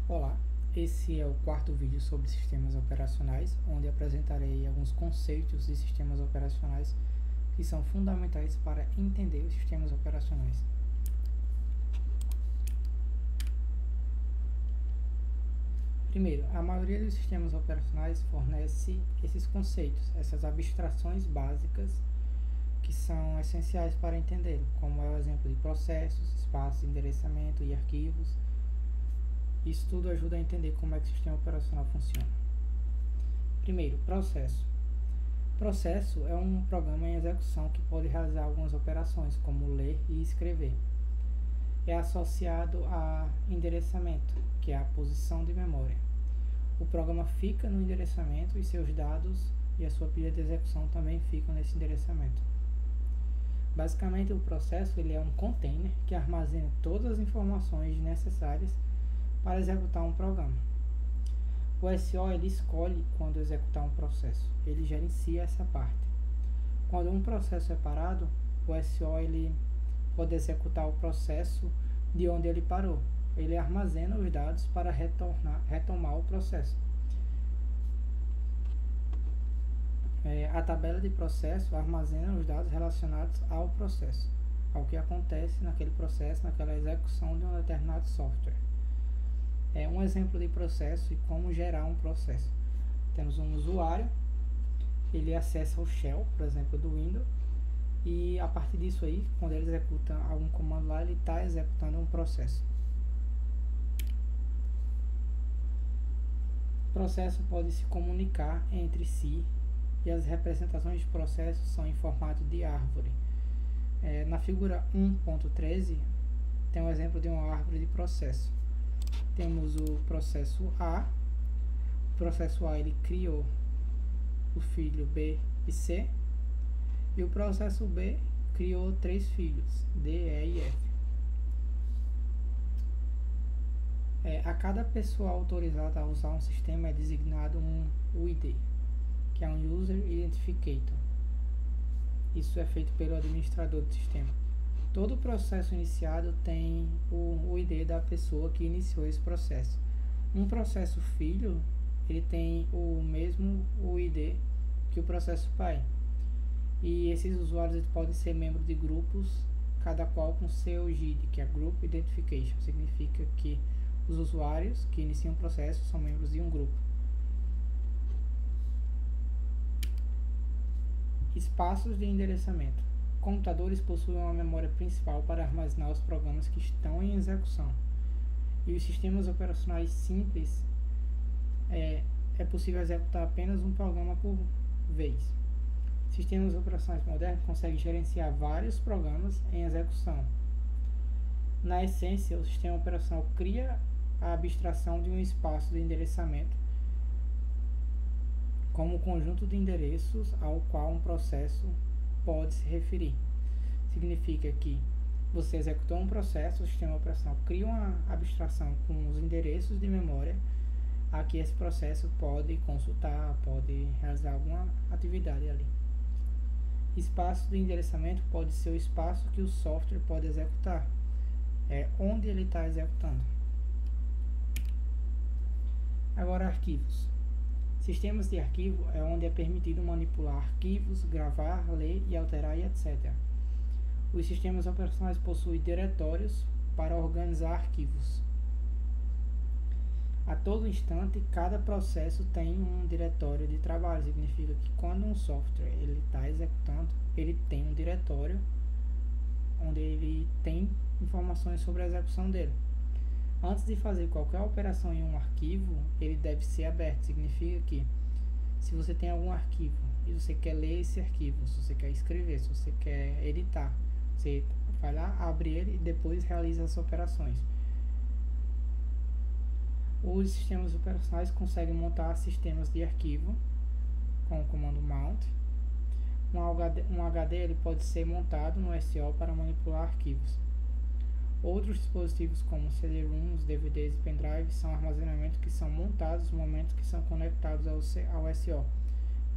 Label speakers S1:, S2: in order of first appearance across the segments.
S1: Olá, esse é o quarto vídeo sobre sistemas operacionais, onde apresentarei alguns conceitos de sistemas operacionais que são fundamentais para entender os sistemas operacionais. Primeiro, a maioria dos sistemas operacionais fornece esses conceitos, essas abstrações básicas que são essenciais para entender, como é o exemplo de processos, espaços de endereçamento e arquivos. Isso tudo ajuda a entender como é que o sistema operacional funciona. Primeiro, processo. Processo é um programa em execução que pode realizar algumas operações, como ler e escrever. É associado a endereçamento, que é a posição de memória. O programa fica no endereçamento e seus dados e a sua pilha de execução também ficam nesse endereçamento. Basicamente, o processo ele é um container que armazena todas as informações necessárias para executar um programa. O SO ele escolhe quando executar um processo, ele gerencia essa parte. Quando um processo é parado, o SO ele pode executar o processo de onde ele parou. Ele armazena os dados para retomar o processo. A tabela de processo armazena os dados relacionados ao processo, ao que acontece naquele processo, naquela execução de um determinado software. Um exemplo de processo e como gerar um processo. Temos um usuário, ele acessa o shell, por exemplo, do Windows, e a partir disso aí, quando ele executa algum comando lá, ele está executando um processo. O processo pode se comunicar entre si e as representações de processo são em formato de árvore. Na figura 1.13 tem um exemplo de uma árvore de processo. Temos o processo A. O processo A ele criou o filho B e C. E o processo B criou 3 filhos, D, E e F. A cada pessoa autorizada a usar um sistema é designado um UID, que é um User Identificator. Isso é feito pelo administrador do sistema. Todo processo iniciado tem o ID da pessoa que iniciou esse processo. Um processo filho, ele tem o mesmo ID que o processo pai. E esses usuários podem ser membros de grupos, cada qual com seu GID, que é Group Identification. Significa que os usuários que iniciam o processo são membros de um grupo. Espaços de endereçamento. Computadores possuem uma memória principal para armazenar os programas que estão em execução. E os sistemas operacionais simples é possível executar apenas um programa por vez. Sistemas operacionais modernos conseguem gerenciar vários programas em execução. Na essência, o sistema operacional cria a abstração de um espaço de endereçamento como o conjunto de endereços ao qual um processo pode se referir. Significa que você executou um processo, o sistema operacional cria uma abstração com os endereços de memória a que esse processo pode consultar, pode realizar alguma atividade ali. Espaço de endereçamento pode ser o espaço que o software pode executar, onde ele está executando. Agora, arquivos. Sistemas de arquivo é onde é permitido manipular arquivos, gravar, ler e alterar e etc. Os sistemas operacionais possuem diretórios para organizar arquivos. A todo instante, cada processo tem um diretório de trabalho. Significa que quando um software está executando, ele tem um diretório onde ele tem informações sobre a execução dele. Antes de fazer qualquer operação em um arquivo, ele deve ser aberto. Significa que se você tem algum arquivo e você quer ler esse arquivo, se você quer escrever, se você quer editar, você vai lá, abre ele e depois realiza as operações. Os sistemas operacionais conseguem montar sistemas de arquivo com o comando mount. Um HD ele pode ser montado no SO para manipular arquivos. Outros dispositivos como CD-ROMs, DVDs e pendrives são armazenamentos que são montados no momento que são conectados ao SO.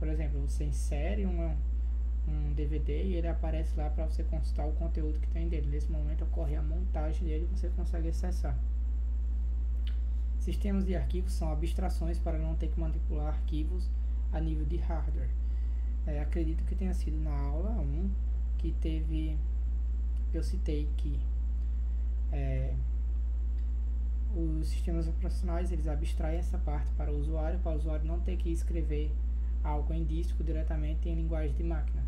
S1: Por exemplo, você insere um DVD e ele aparece lá para você consultar o conteúdo que tem dele. Nesse momento ocorre a montagem dele e você consegue acessar. Sistemas de arquivos são abstrações para não ter que manipular arquivos a nível de hardware. Acredito que tenha sido na aula 1 que eu citei que os sistemas operacionais eles abstraem essa parte para o usuário não ter que escrever algo em disco diretamente em linguagem de máquina.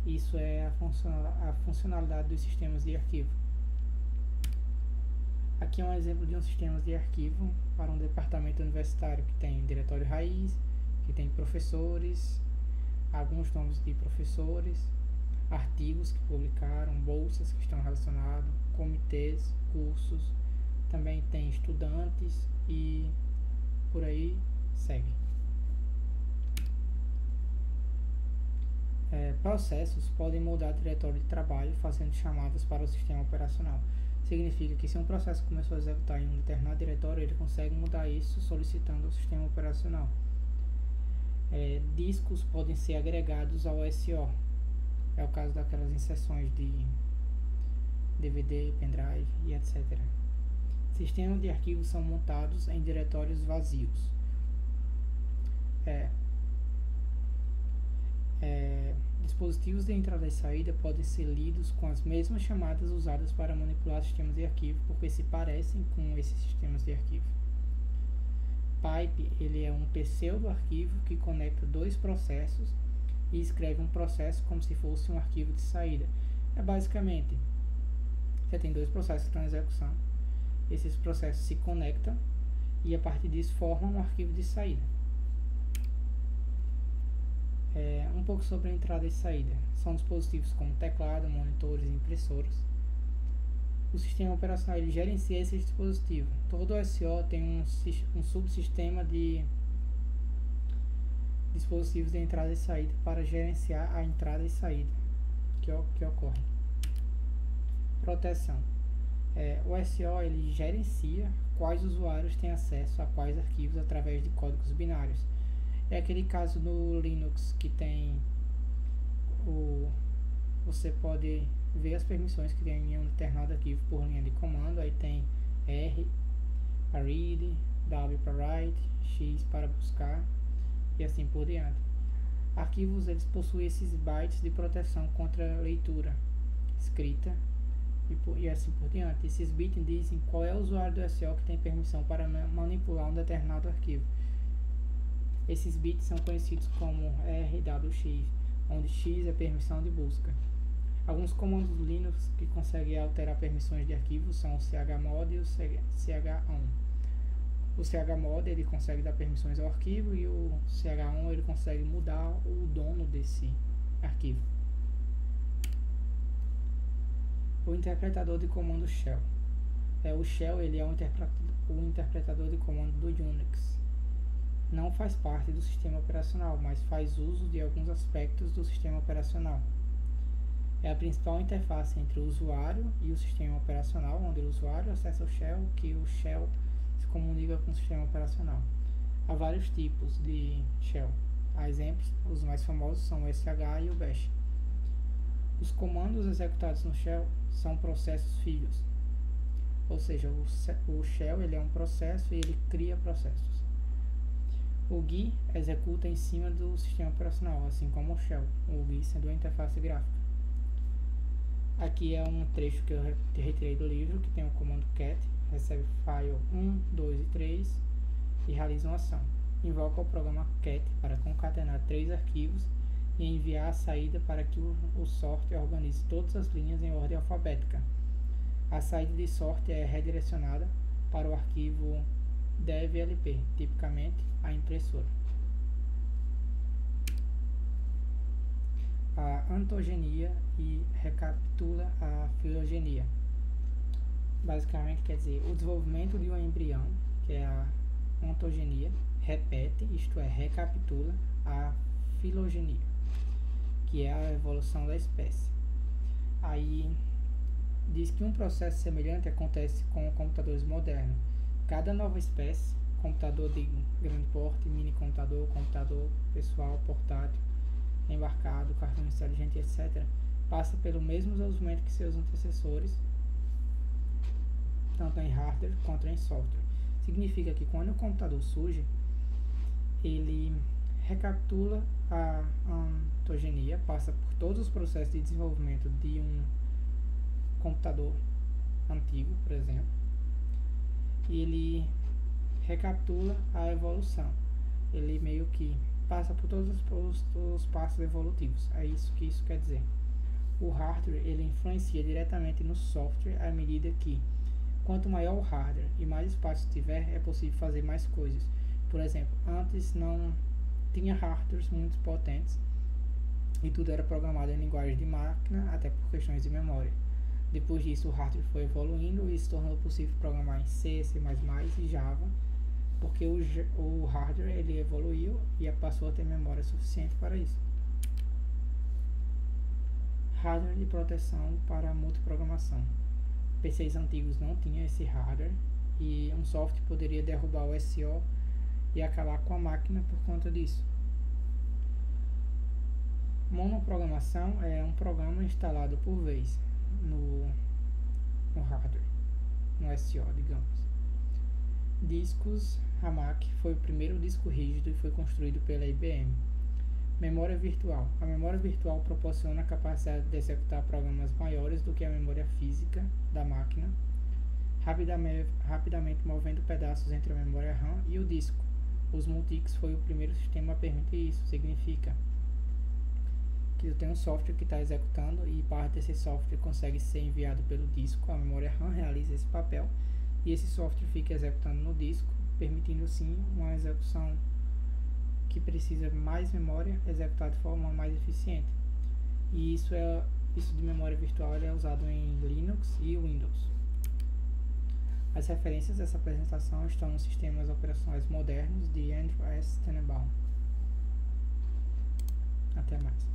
S1: Isso é a funcionalidade dos sistemas de arquivo. Aqui é um exemplo de um sistema de arquivo para um departamento universitário que tem diretório raiz, que tem professores, alguns nomes de professores, artigos que publicaram, bolsas que estão relacionados, comitês, cursos, também tem estudantes e por aí segue. Processos podem mudar diretório de trabalho fazendo chamadas para o sistema operacional. Significa que se um processo começou a executar em um determinado diretório, ele consegue mudar isso solicitando ao sistema operacional. Discos podem ser agregados ao SO. É o caso daquelas inserções de DVD, pendrive e etc. Sistemas de arquivos são montados em diretórios vazios. Dispositivos de entrada e saída podem ser lidos com as mesmas chamadas usadas para manipular sistemas de arquivo, porque se parecem com esses sistemas de arquivo. Pipe, ele é um pseudo-arquivo que conecta dois processos e escreve um processo como se fosse um arquivo de saída. Basicamente, você tem dois processos que estão em execução, esses processos se conectam e a partir disso formam um arquivo de saída. Um pouco sobre a entrada e saída. São dispositivos como teclado, monitores e impressoras. O sistema operacional ele gerencia esse dispositivo. Todo SO tem um subsistema de dispositivos de entrada e saída para gerenciar a entrada e saída que ocorre. Proteção. O SO ele gerencia quais usuários têm acesso a quais arquivos através de códigos binários. É aquele caso no Linux que tem você pode ver as permissões que tem em um determinado arquivo por linha de comando. Aí tem R para read, W para write, X para buscar e assim por diante. Arquivos eles possuem esses bytes de proteção contra leitura, escrita e assim por diante. Esses bits dizem qual é o usuário do SO que tem permissão para manipular um determinado arquivo. Esses bits são conhecidos como RWX, onde X é permissão de busca. Alguns comandos Linux que conseguem alterar permissões de arquivos são o chmod e o ch-on. O chmod ele consegue dar permissões ao arquivo e o ch-on ele consegue mudar o dono desse arquivo. O interpretador de comando shell. O shell ele é o interpretador de comando do Unix. Não faz parte do sistema operacional, mas faz uso de alguns aspectos do sistema operacional. É a principal interface entre o usuário e o sistema operacional, onde o usuário acessa o shell, que o shell se comunica com o sistema operacional. Há vários tipos de shell. Há exemplos, os mais famosos são o sh e o bash. Os comandos executados no shell são processos filhos, ou seja, o shell ele é um processo e ele cria processos. O GUI executa em cima do sistema operacional, assim como o shell, o GUI sendo a interface gráfica. Aqui é um trecho que eu retirei do livro, que tem o comando cat, recebe file 1, 2 e 3 e realiza uma ação. Invoca o programa cat para concatenar 3 arquivos e enviar a saída para que o sort organize todas as linhas em ordem alfabética. A saída de sort é redirecionada para o arquivo devlp, tipicamente a impressora. A ontogenia e recapitula a filogenia. Basicamente quer dizer o desenvolvimento de um embrião, que é a ontogenia, repete, isto é, recapitula a filogenia, que é a evolução da espécie. Aí diz que um processo semelhante acontece com computadores modernos. Cada nova espécie, computador de grande porte, mini computador, computador pessoal, portátil, embarcado, cartão inteligente, etc., passa pelo mesmo desenvolvimento que seus antecessores, tanto em hardware quanto em software. Significa que quando o computador surge, ele recapitula a ontogenia, passa por todos os processos de desenvolvimento de um computador antigo, por exemplo, e ele recapitula a evolução. Ele meio que passa por todos os passos evolutivos. É isso que isso quer dizer. O hardware ele influencia diretamente no software à medida que quanto maior o hardware e mais espaço tiver, é possível fazer mais coisas. Por exemplo, antes não tinha hardwares muito potentes e tudo era programado em linguagem de máquina, até por questões de memória. Depois disso, o hardware foi evoluindo e se tornou possível programar em C, C++ e Java, porque o hardware ele evoluiu e passou a ter memória suficiente para isso. Hardware de proteção para multiprogramação. PCs antigos não tinham esse hardware e um software poderia derrubar o SO e acabar com a máquina por conta disso. Monoprogramação é um programa instalado por vez no hardware, no SO, digamos. Discos HAMAC foi o primeiro disco rígido e foi construído pela IBM. Memória virtual. A memória virtual proporciona a capacidade de executar programas maiores do que a memória física da máquina, rapidamente movendo pedaços entre a memória RAM e o disco. Os Multics foi o primeiro sistema a permitir isso. Significa que eu tenho um software que está executando e parte desse software consegue ser enviado pelo disco. A memória RAM realiza esse papel e esse software fica executando no disco, permitindo sim uma execução que precisa mais memória executada de forma mais eficiente. E isso de memória virtual é usado em Linux e Windows. As referências dessa apresentação estão nos sistemas operacionais modernos de Andrew S. Tanenbaum. Até mais.